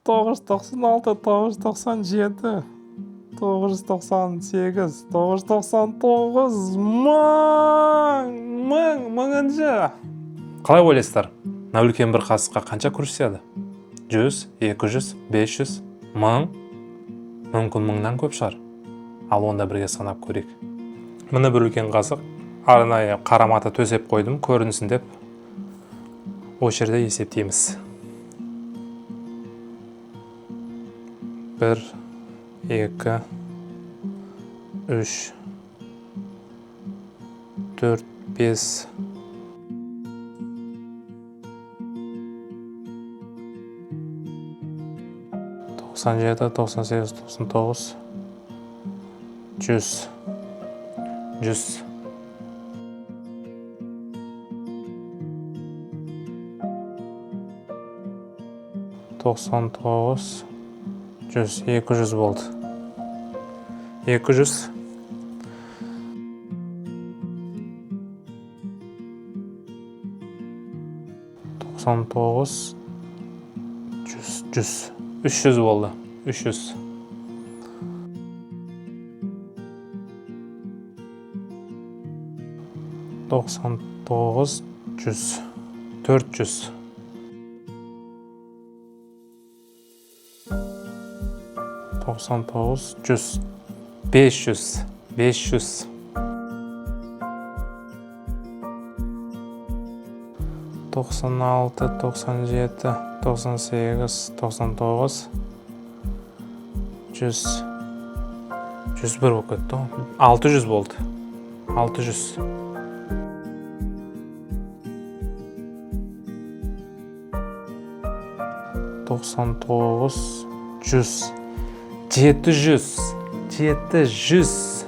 996, 997, 998, 999, мыңыншы. Қалай ойлайсыздар? Үлкен бір қасыққа қанша күріш сияды? 100, 200, 500, 1000. Мүмкін мыңнан көп шығар. Ал онда бірге санап көрейік. Міне бір үлкен қасық. Арнайы қарамата төсеп қойдым, көрінсін деп. Осы жерде есептейміз. 1, 2, 3, 4, 5. 97, 98, 99, 100. 100. 99, 100, 200 болды. 200. 99, 100, 300 болды. 300. 99, 100, 400. 99, 100, 500, 500. 96, 97, 98, 99, 100. 101 болып кетті. 600 болды. 600. 99, 100. 700. 700.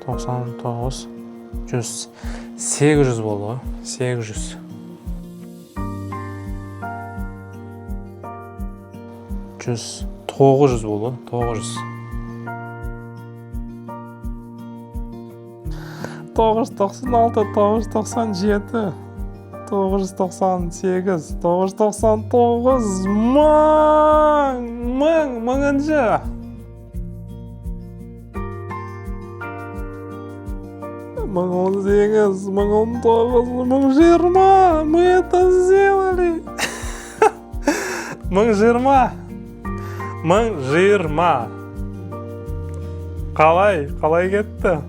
99, 100. 800 болды ғой. 800. 100. 900 болды. 900. 996, 997, 998, 999, мыңыншы. 1018, 1019, 1020, мы это сделали. 1020. 1020. Қалай кетті?